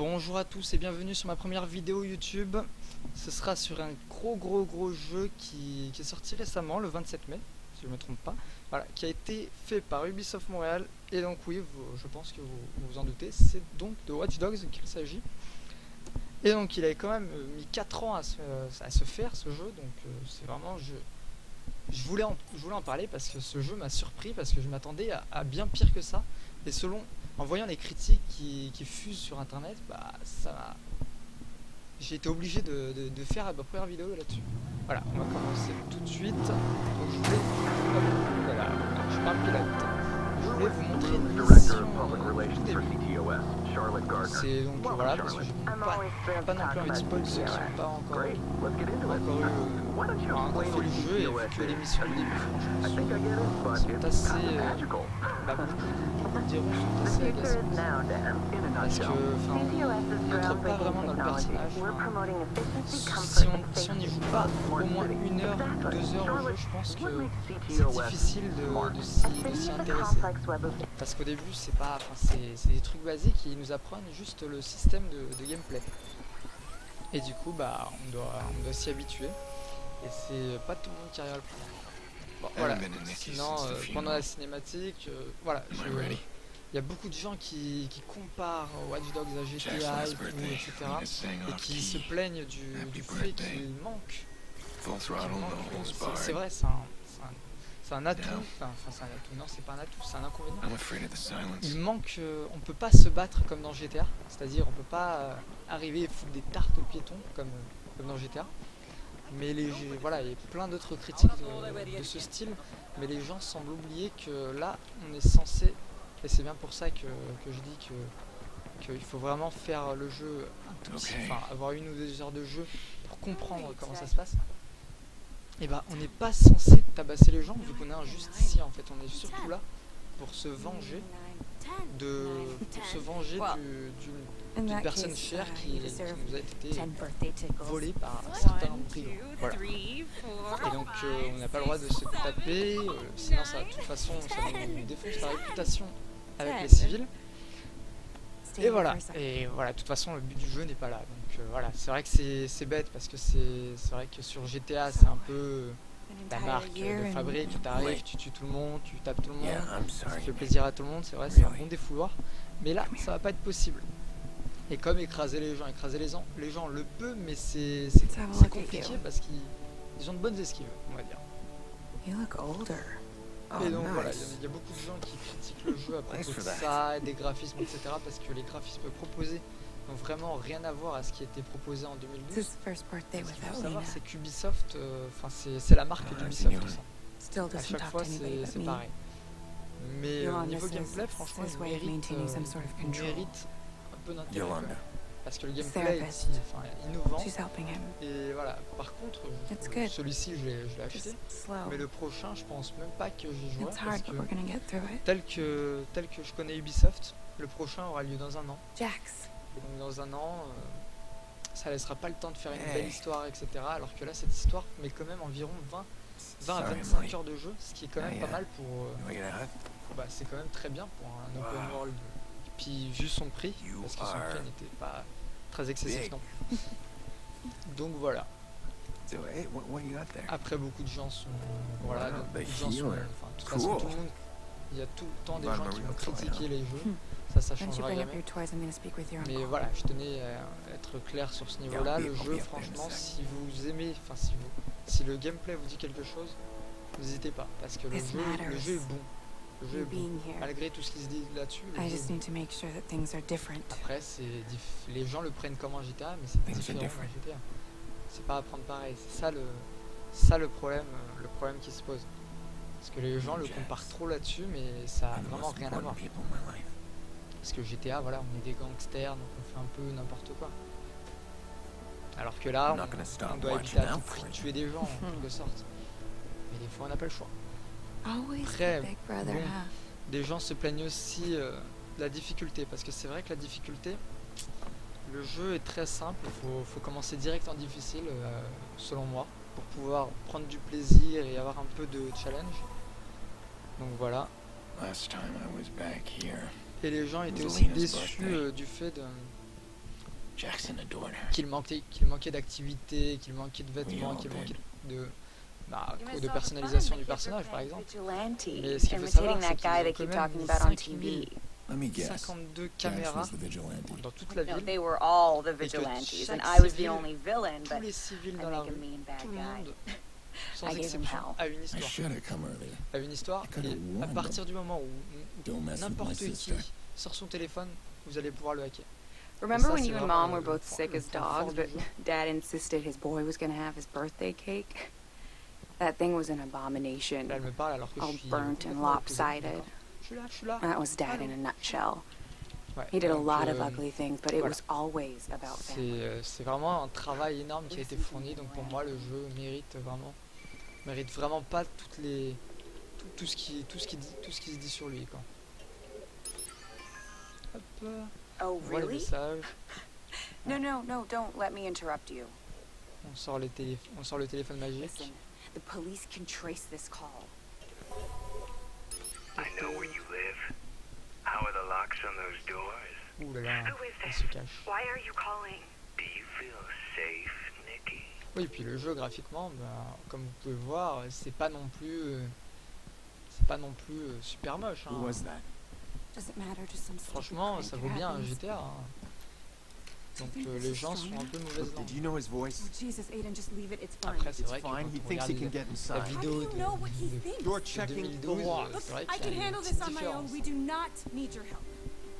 Bonjour à tous et bienvenue sur ma première vidéo YouTube. Ce sera sur un gros jeu qui est sorti récemment, le 27 mai, si je ne me trompe pas. Voilà, qui a été fait par Ubisoft Montréal. Et donc oui, je pense que vous vous en doutez, c'est donc de Watch Dogs qu'il s'agit. Et donc il avait quand même mis 4 ans à se faire ce jeu, donc c'est vraiment... Je voulais en parler parce que ce jeu m'a surpris, parce que je m'attendais à bien pire que ça. Et en voyant les critiques qui fusent sur internet, bah j'ai été obligé de faire ma première vidéo là-dessus. Voilà, on va commencer tout de suite. Donc je voulais, voilà, je parle pilote. Je voulais vous montrer une mission du début. C'est donc voilà, parce que je n'ai pas non plus envie de spoil ceux qui n'ont pas encore fait le jeu et vu que les missions du début franchement sont assez beaucoup diront sont assez agaçantes parce que on n'entre pas vraiment dans le personnage. Si on n'y joue pas au moins 1 heure, 2 heures au jeu, je pense que c'est difficile de s'y intéresser. Parce qu'au début c'est des trucs basiques qui nous apprennent juste le système de gameplay. Et du coup on doit s'y habituer. Et c'est pas tout le monde qui arrive à le prendre. Bon, voilà. Sinon pendant la cinématique, voilà, il y a beaucoup de gens qui comparent Watch Dogs à GTA etc. Et qui se plaignent du fait qu'il manque. C'est vrai, c'est un atout. Enfin, c'est un atout. Non, c'est pas un atout, c'est un inconvénient. Il manque. On peut pas se battre comme dans GTA. C'est-à-dire, on peut pas arriver et foutre des tartes aux piétons comme dans GTA. Mais voilà, il y a plein d'autres critiques de ce style. Mais les gens semblent oublier que là, on est censé. Et c'est bien pour ça que je dis qu'il faut vraiment faire le jeu un tout petit, avoir 1 ou 2 heures de jeu pour comprendre comment ça se passe. Et on n'est pas censé tabasser les gens vu qu'on est un justicier en fait. On est surtout là pour se venger d'une personne chère qui nous a été volée par certains brigands. Voilà. Et donc on n'a pas le droit de se taper, sinon ça, de toute façon ça nous défonce la réputation avec les civils. Et voilà, de toute façon le but du jeu n'est pas là. Donc voilà, c'est vrai que c'est bête parce que c'est vrai que sur GTA c'est un peu la marque de fabrique, tu arrives, tu tues tout le monde, tu tapes tout le monde, ça fait plaisir à tout le monde, c'est vrai, c'est un bon défouloir. Mais là, ça va pas être possible. Et comme écraser les gens le peut, mais c'est compliqué parce qu'ils ont de bonnes esquives, on va dire. Et donc voilà, il y a beaucoup de gens qui critiquent le jeu à propos de ça, des graphismes, etc. Parce que les graphismes proposés n'ont vraiment rien à voir à ce qui était proposé en 2012. Ce qu'il faut savoir, c'est qu'Ubisoft, c'est la marque d'Ubisoft. À chaque fois, c'est pareil. Mais au niveau gameplay, franchement, il mérite un peu d'intérêt. Parce que le gameplay est innovant. Et voilà, par contre, celui-ci je l'ai acheté. Mais le prochain, je pense même pas que j'y jouerai. Parce que tel que je connais Ubisoft, le prochain aura lieu dans 1 an. Donc dans 1 an, ça laissera pas le temps de faire une belle histoire, etc. Alors que là, cette histoire met quand même environ 20 à 25 heures de jeu, ce qui est quand même pas mal pour... c'est quand même très bien pour un open world. Puis vu son prix, parce que son prix n'était pas très excessif non plus. Donc voilà. Après beaucoup de gens sont... Voilà, donc beaucoup de gens sont... Enfin, de toute façon, tout le monde... Il y a tout le temps des gens qui vont critiquer les jeux. Ça changera jamais. Mais voilà, je tenais à être clair sur ce niveau-là. Le jeu, franchement, si vous aimez... si le gameplay vous dit quelque chose, n'hésitez pas. Parce que le jeu est bon. Malgré tout ce qui se dit là-dessus, après les gens le prennent comme un GTA, mais c'est différent d'un GTA. C'est pas à prendre pareil. C'est ça le problème qui se pose. Parce que les gens le comparent trop là-dessus, mais ça a vraiment rien à voir. Parce que GTA, voilà, on est des gangsters, donc on fait un peu n'importe quoi. Alors que là, on doit éviter à tout prix de tuer des gens, en quelque sorte. Mais des fois, on n'a pas le choix. Après, des gens se plaignent aussi de la difficulté, parce que c'est vrai que la difficulté, le jeu est très simple, il faut commencer direct en difficile, selon moi, pour pouvoir prendre du plaisir et avoir un peu de challenge. Donc voilà. Et les gens étaient aussi déçus du fait qu'il manquait d'activité, qu'il manquait de vêtements, qu'il manquait de personnalisation du personnage par exemple. Mais ce qu'il faut savoir, c'est qu'ils ont quand même mis 52 caméras dans toute la ville, et que chaque civil, tous les civils dans la rue, tout le monde, sans exception, a une histoire. A une histoire, et à partir du moment où n'importe qui sort son téléphone, vous allez pouvoir le hacker. Remember when you and Mom were both sick as dogs, but Dad insisted his boy was going to have his birthday cake? That thing was an abomination, Là, elle me parle alors que all je suis burnt and lopsided. Je suis là. That was Dad in a nutshell. Ouais, He did a donc, lot of ugly things, but it voilà. was always about family. C'est vraiment un travail énorme qui a été fourni, donc pour moi le jeu mérite vraiment pas tout ce qui se dit sur lui, quoi. Hop. Oh, On voit les really? messages. No, don't let me interrupt you. On sort le téléphone magique. Listen, the police can trace this call. I know where you live. How are the locks on those doors? Ouh là là, Who is elle this? se cache. Why are you calling? Do you feel safe, Nikki? Oui, puis le jeu graphiquement, comme vous pouvez voir, c'est pas non plus super moche, hein. Franchement, ça vaut bien un GTA, hein. Donc les gens sont un peu de mauvaise langue. Did you know his voice? Jesus, Aiden, just leave it. It's fine. Après, c'est It's vrai que fine. quand He on thinks he regarde can get la inside. vidéo How do you know what he thinks? You're de checking the 2012, logs. c'est vrai I qu'il y can a une handle petite this on my own. différence. We do not need your help.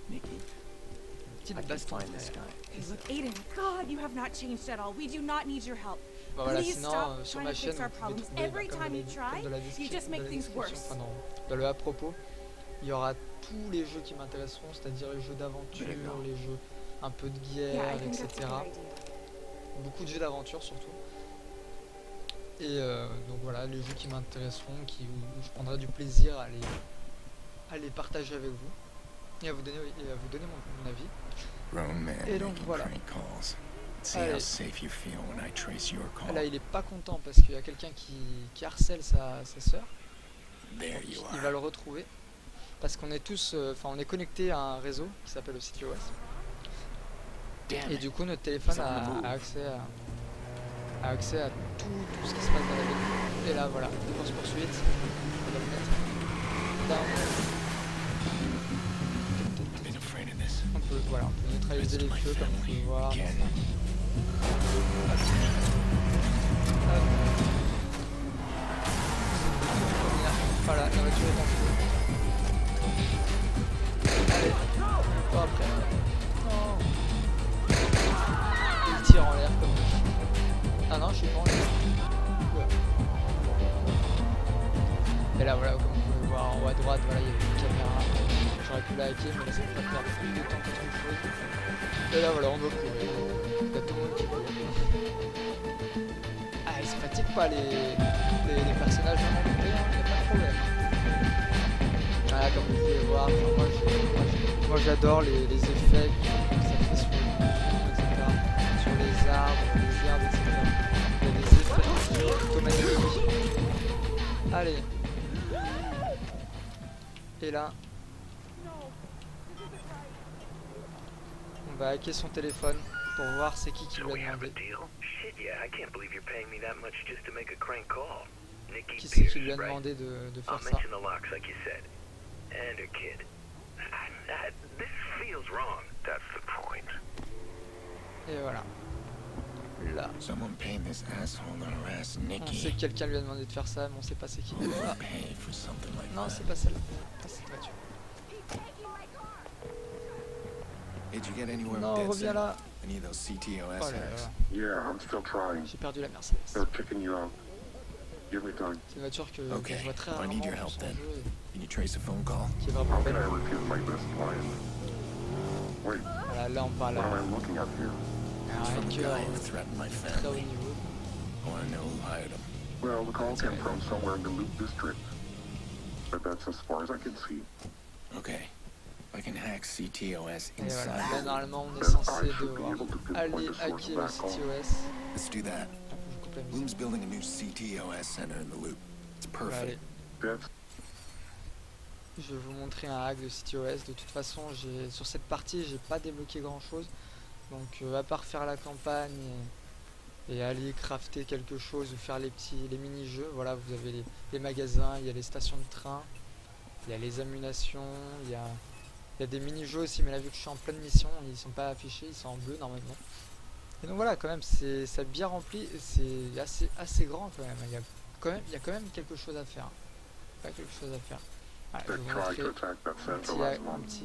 Nikki, Une petite I can baston. find this guy. Hey, look, Aiden, God, you have not changed at all. We do not need your help. Bah voilà, Please sinon stop sur trying ma to chaîne, fix our vous pouvez problems. trouver Every comme time de you try, la you just make things worse. enfin, dans le à propos, il y aura tous les jeux qui m'intéresseront, c'est-à-dire les jeux d'aventure, les jeux un peu de Yeah, guerre, I think that's a etc. good idea. Beaucoup de jeux d'aventure surtout. Et donc voilà, les jeux qui m'intéresseront, où je prendrai du plaisir à les partager avec vous et à vous donner mon avis. Grown man Et donc making voilà. prank calls. See Allez. how safe you feel when I trace your call. Là, il est pas content parce qu'il y a quelqu'un qui harcèle sa sœur. There you Il va are. le retrouver parce qu'on est tous, on est connecté à un réseau qui s'appelle le CityOS. Damn Et it. du coup, notre téléphone a accès à tout ce qui se passe dans la ville. Et là, voilà, course poursuite. On va le mettre down. I've been afraid of this. On peut neutraliser les feux comme vous pouvez voir. Again. Hop. Voilà, la voiture est en feu. Allez, pas après. Non. Il tire en l'air comme Ah non, je suis pas en l'air. Ouais. Et là, voilà, comme vous pouvez voir en haut à droite, voilà, il y a une caméra. J'aurais pu la hacker, mais là, ça me fait perdre plus de temps qu'autre chose. Et là, voilà, on doit courir. Il y a tout le monde qui court. Ah, ils se fatiguent pas, les personnages vraiment coupés, hein, y a pas de problème. Voilà, comme vous pouvez voir, moi j'adore les effets que ça fait sur les mouvements, etc. Sur les arbres, etc. Il y a des effets plutôt magnifiques. Allez. Et là, on va hacker son téléphone pour voir c'est qui So lui we a have a demandé. deal? Shit, yeah, I can't believe you're paying me that much just to make a crank call. Nikki Qui c'est Pierce, qui lui a right? demandé de I'll faire ça? mention the locks like you said. And her kid. This feels wrong. That's the point. Et voilà. Là. Someone paid this asshole to harass On sait Nikki. que quelqu'un lui a demandé de faire ça, mais on sait pas c'est qui. Ah, Pay for something like non, that. c'est pas celle-là. Pas cette voiture. Did you get anywhere Non, with Dead reviens Center? là. Any of those CTOS Oh là hacks? là. Yeah, I'm still trying. J'ai perdu la Mercedes. They're kicking you out. Give me time. C'est une voiture que Okay, je vois très I rarement need your dans help son then. jeu, Can you trace a phone call? qui est vraiment How can belle. I refuse my best client? Wait, Voilà, là on parle what am à I looking at here? un It's from the hacker guy who threatened my très haut family. niveau. I want to know who hired him. Well, the call came from somewhere in the Loop District. But that's as far as I can see. Okay. I can hack CTOS Et voilà, là inside. normalement on est Then censé I should be devoir able to pinpoint aller the source hacker of le that call. CTOS. Let's do that. Je coupe la musique. Bloom's building a new CTOS center in the loop. It's On va aller. perfect. That's Je vais vous montrer un hack de CTOS. De toute façon, sur cette partie, j'ai pas débloqué grand chose. Donc à part faire la campagne et aller crafter quelque chose ou faire les mini-jeux, voilà, vous avez les magasins, il y a les stations de train, il y a les ammunitions, il y a des mini-jeux aussi, mais là vu que je suis en pleine mission, ils sont pas affichés, ils sont en bleu normalement. Et donc voilà, quand même, c'est bien rempli, c'est assez grand quand même. Il y a quand même quelque chose à faire. Pas quelque chose à faire. Voilà, je vais vous montrer un petit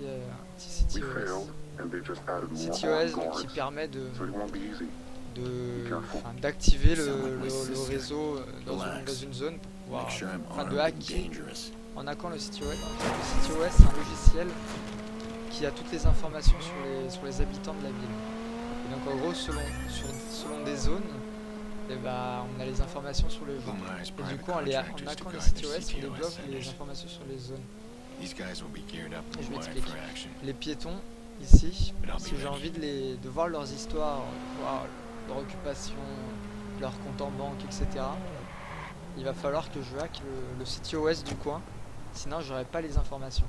CTOS donc, qui permet d'activer le réseau dans une zone pour pouvoir, de hacker en hackant le CTOS. Le CTOS c'est un logiciel qui a toutes les informations sur les habitants de la ville. Et donc en gros selon des zones, et on a les informations sur les gens. Et du coup en hackant les CTOS on débloque les informations sur les zones. Et je vais expliquer. Les piétons ici, si j'ai envie de voir leurs histoires, voir leur occupation, leur compte en banque, etc. Il va falloir que je hack le CTOS du coin, sinon j'aurai pas les informations.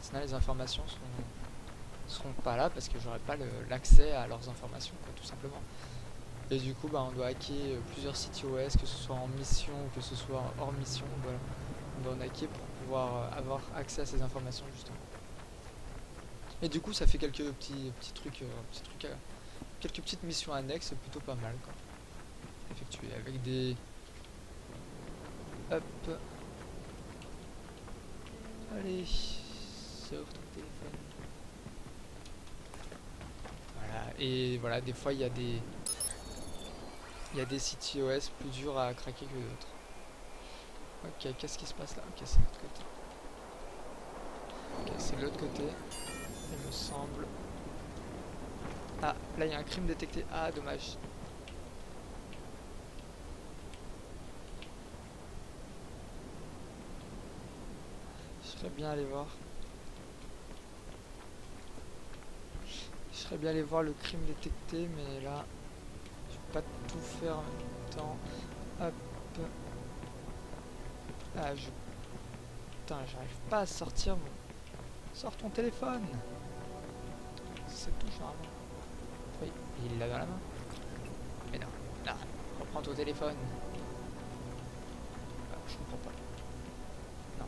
Sinon les informations seront pas là parce que j'aurai pas l'accès à leurs informations, quoi, tout simplement. Et du coup on doit hacker plusieurs CTOS, que ce soit en mission ou que ce soit hors mission, voilà. On doit en hacker pour pouvoir avoir accès à ces informations justement. Et du coup ça fait quelques petits trucs, quelques petites missions annexes plutôt pas mal quoi. Effectuées avec des... Hop. Allez, sors ton téléphone. Voilà, et voilà, des fois il y a des CTOS plus durs à craquer que d'autres. Ok, qu'est-ce qui se passe là? Ok, c'est l'autre côté. Ok, c'est l'autre côté, il me semble. Ah, là il y a un crime détecté. Ah, dommage. Je serais bien allé voir. Je serais bien allé voir le crime détecté, mais là, je peux pas tout faire en même temps. Hop. Ah, putain, j'arrive pas à sortir mon... Sors ton téléphone. C'est tout charmant. Oui, il l'a dans la main. Mais non, non, reprends ton téléphone. Ah, je comprends pas. Non.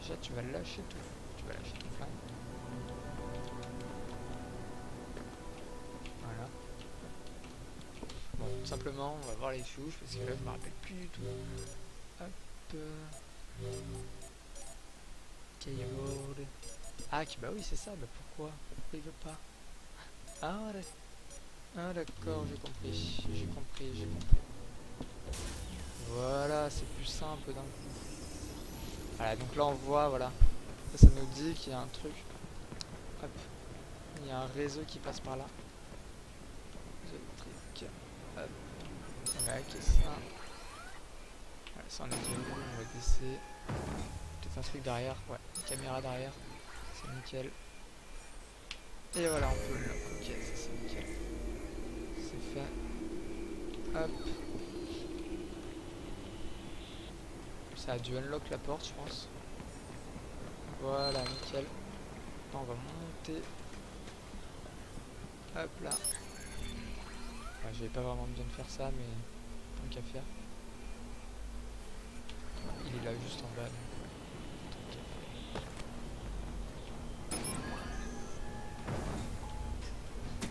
Déjà, tu vas lâcher tout. Tu vas lâcher ton flingue. Voilà. Bon, tout simplement, on va voir les touches parce que là, je me rappelle plus du tout. Hop. Keyboard. Ah, bah oui, c'est ça. Bah pourquoi il veut pas? Ah, d'accord, j'ai compris. Voilà, c'est plus simple d'un coup. Voilà, donc là on voit, voilà. Ça nous dit qu'il y a un truc. Hop. Il y a un réseau qui passe par là. Réseau électrique. Hop. On va hacker ça. Voilà, ça on a déjà vu, on va baisser. Peut-être un truc derrière, ouais. Une caméra derrière. C'est nickel. Et voilà, on peut le lock. Ok, ça c'est nickel. C'est fait. Hop. Ça a dû unlock la porte, je pense. Voilà, nickel. Là, on va monter. Hop là. Ouais, j'avais pas vraiment besoin de faire ça, mais tant qu'à faire. Il est là juste en bas. Donc, tant qu'à faire.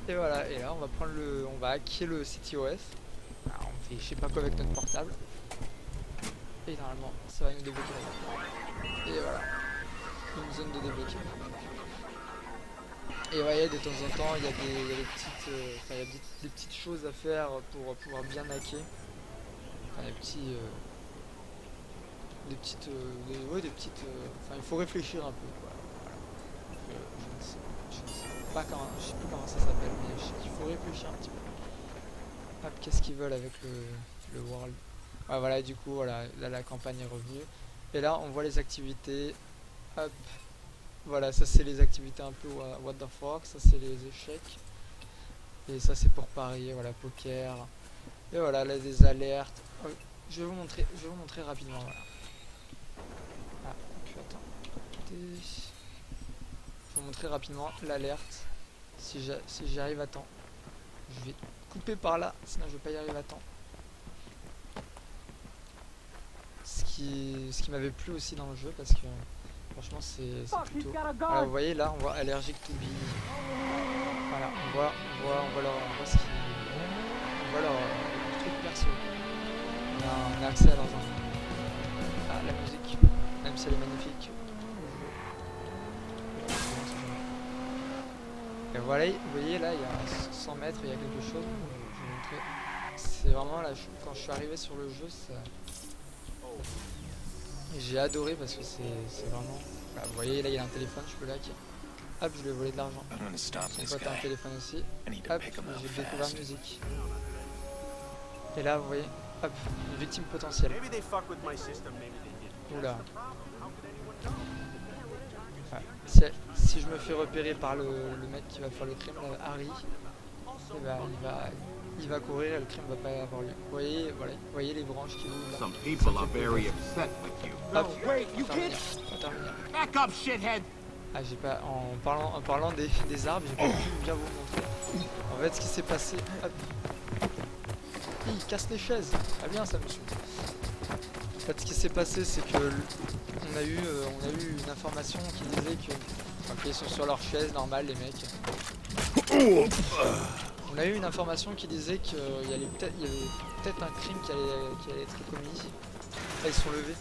Et voilà, et là on va prendre on va hacker le CTOS. Alors, on fait je sais pas quoi avec notre portable. Et normalement ça va nous débloquer la zone. Et voilà. Une zone de débloqué. Et ouais, de temps en temps il y a des petites choses à faire pour pouvoir bien hacker. Enfin, enfin il faut réfléchir un peu quoi. Voilà. Je ne sais plus comment ça s'appelle, mais je sais qu'il faut réfléchir un petit peu. Hop, qu'est-ce qu'ils veulent avec le world? Ah, voilà, du coup, voilà, là la campagne est revenue. Et là, on voit les activités. Hop, voilà, ça c'est les activités un peu what the fuck, ça c'est les échecs. Et ça c'est pour parier, voilà, poker. Et voilà, là des alertes. Oh, je vais vous montrer rapidement, voilà. Ah, puis attends. Je vais vous montrer rapidement l'alerte. si j'y arrive à temps. Je vais couper par là, sinon je vais pas y arriver à temps. Ce qui m'avait plu aussi dans le jeu, parce que franchement c'est plutôt... Voilà, vous voyez là, on voit allergique to be. Voilà, on voit ce qui... On voit leur truc perso. On a accès à leurs enfants. Ah, la musique, même si elle est magnifique. Et voilà, vous voyez là, il y a 100 mètres, il y a quelque chose. Je vais vous montrer. C'est vraiment là, quand je suis arrivé sur le jeu, ça... j'ai adoré parce que c'est vraiment... Bah, vous voyez, là il y a un téléphone, je peux l'hacker. Hop, je lui ai volé de l'argent. Son pote a un téléphone aussi. Hop, j'ai découvert la musique. Et là, vous voyez, hop, une victime potentielle. Oula. Ouais. Si je me fais repérer par le mec qui va faire le crime, là, Harry, eh ben, il va courir et le crime va pas avoir lieu. Vous voyez, voilà, vous voyez les branches qui bougent là. Some people are very upset with you. Hop, on va terminer. Back up, shithead! Ah, j'ai pas, en parlant des arbres, j'ai pas pu bien vous montrer. En fait, ce qui s'est passé, hop. Il casse les chaises. Ah bien ça, monsieur. En fait, ce qui s'est passé, c'est que on a eu une information qui disait que, enfin, qu'ils sont sur leur chaise normale, les mecs. On a eu une information qui disait qu'il y avait peut-être un crime qui allait être commis. Là, ils sont levés.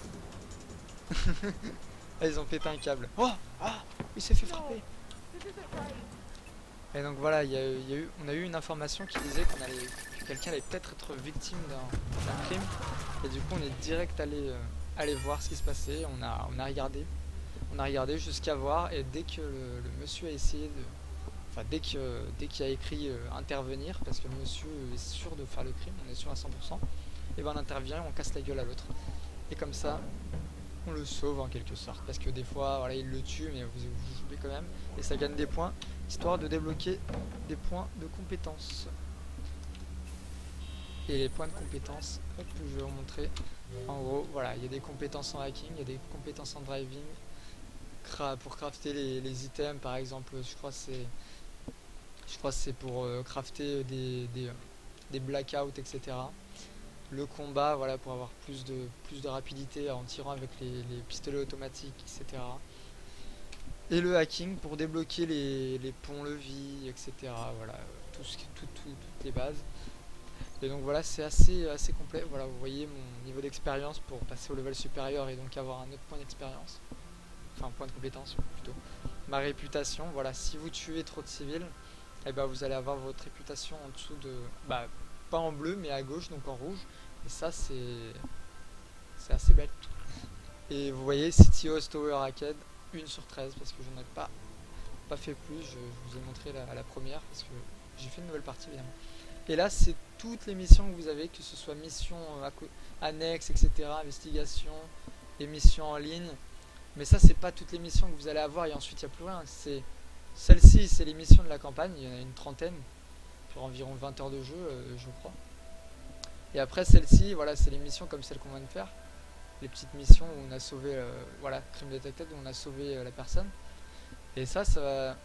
Là, ils ont pété un câble. Oh, ah, il s'est fait frapper. Et donc voilà, on a eu une information qui disait que quelqu'un allait peut-être être victime d'un crime. Et du coup, on est direct allé voir ce qui se passait. On a regardé jusqu'à voir. Et dès que le monsieur a essayé de... Enfin, dès qu'il a écrit intervenir, parce que le monsieur est sûr de faire le crime, on est sûr à 100%, et ben on intervient et on casse la gueule à l'autre. Et comme ça, on le sauve en quelque sorte. Parce que des fois, voilà, il le tue, mais vous jouez quand même. Et ça gagne des points, histoire de débloquer des points de compétences. Et les points de compétences, hop, je vais vous montrer. En gros, voilà, il y a des compétences en hacking, il y a des compétences en driving. Pour crafter les items, par exemple, je crois que c'est pour crafter des blackouts, etc. Le combat, voilà, pour avoir plus de rapidité en tirant avec les pistolets automatiques, etc. Et le hacking pour débloquer les ponts-levis, etc. Voilà, toutes les bases. Et donc voilà, c'est assez complet. Voilà, vous voyez mon niveau d'expérience pour passer au level supérieur et donc avoir un autre point d'expérience. Enfin, point de compétence plutôt. Ma réputation, voilà, si vous tuez trop de civils, eh ben vous allez avoir votre réputation en dessous de... Bah, pas en bleu, mais à gauche, donc en rouge. Et ça, c'est assez bête. Et vous voyez, City Host Tower Arcade, 1 sur 13, parce que j'en ai pas fait plus. Je vous ai montré la première, parce que j'ai fait une nouvelle partie, évidemment. Et là, c'est toutes les missions que vous avez, que ce soit missions annexes, etc., investigation, et missions en ligne. Mais ça, c'est pas toutes les missions que vous allez avoir, et ensuite, il n'y a plus rien. C'est celle-ci, c'est les missions de la campagne, il y en a une trentaine, pour environ 20 heures de jeu, je crois. Et après, celle-ci, voilà, c'est les missions comme celle qu'on vient de faire. Les petites missions où on a sauvé, voilà, crime detected, où on a sauvé la personne. Et ça va...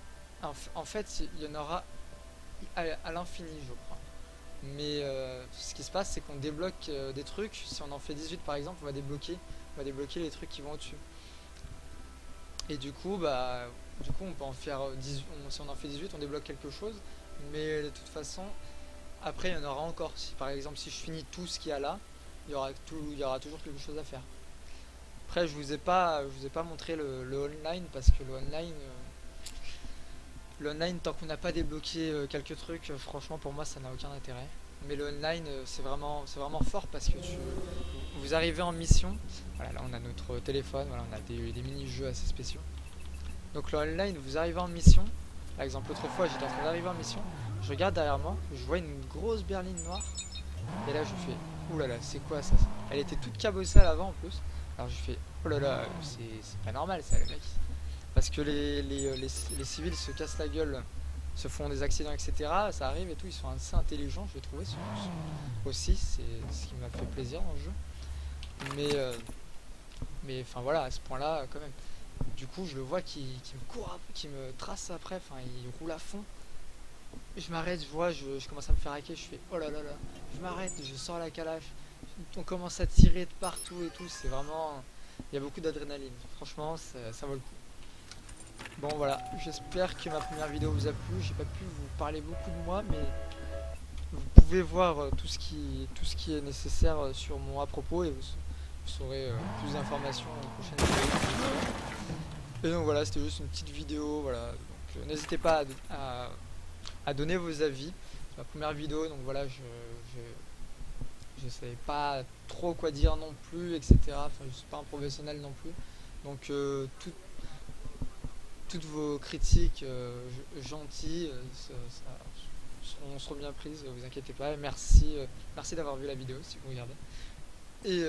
En fait, il y en aura à l'infini, je crois. Mais ce qui se passe, c'est qu'on débloque des trucs. Si on en fait 18 par exemple, on va débloquer les trucs qui vont au-dessus. Et du coup, on peut en faire 18. Si on en fait 18, on débloque quelque chose. Mais de toute façon, après, il y en aura encore. Si par exemple, si je finis tout ce qu'il y a là, il y aura toujours quelque chose à faire. Après, je vous ai pas montré le online parce que le online, tant qu'on n'a pas débloqué quelques trucs, franchement pour moi ça n'a aucun intérêt. Mais le online c'est vraiment fort parce que vous arrivez en mission. Voilà, là on a notre téléphone, voilà, on a des mini-jeux assez spéciaux. Donc le online, vous arrivez en mission. Par exemple, l'autre fois j'étais en train d'arriver en mission, je regarde derrière moi, je vois une grosse berline noire. Et là je fais, oulala, c'est quoi ça? Elle était toute cabossée à l'avant en plus. Alors je fais, oh là là, c'est pas normal ça, les mecs. Parce que les civils se cassent la gueule, se font des accidents, etc. Ça arrive et tout, ils sont assez intelligents, je vais trouver aussi, c'est ce qui m'a fait plaisir dans le jeu. Mais enfin voilà, à ce point-là, quand même. Du coup, je le vois qui me court, qui me trace après, enfin il roule à fond. je m'arrête, je vois, je commence à me faire hacker, je fais oh là là là, je m'arrête, je sors la calache, on commence à tirer de partout et tout, c'est vraiment, il y a beaucoup d'adrénaline, franchement ça vaut le coup. Bon voilà, j'espère que ma première vidéo vous a plu, j'ai pas pu vous parler beaucoup de moi, mais vous pouvez voir tout ce qui est nécessaire sur mon à propos et vous saurez plus d'informations dans les prochaines vidéos. Et donc voilà, c'était juste une petite vidéo, voilà, donc n'hésitez pas à donner vos avis. C'est ma première vidéo, donc voilà, je savais pas trop quoi dire non plus, etc. Enfin, je suis pas un professionnel non plus, donc toutes vos critiques gentilles seront bien prises, vous inquiétez pas. Et merci d'avoir vu la vidéo si vous regardez. Et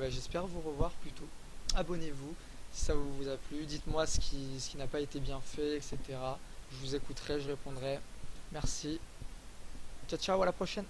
j'espère vous revoir plutôt. Abonnez-vous si ça vous a plu. Dites-moi ce qui n'a pas été bien fait, etc. Je vous écouterai, je répondrai. Merci. Ciao, ciao, à la prochaine.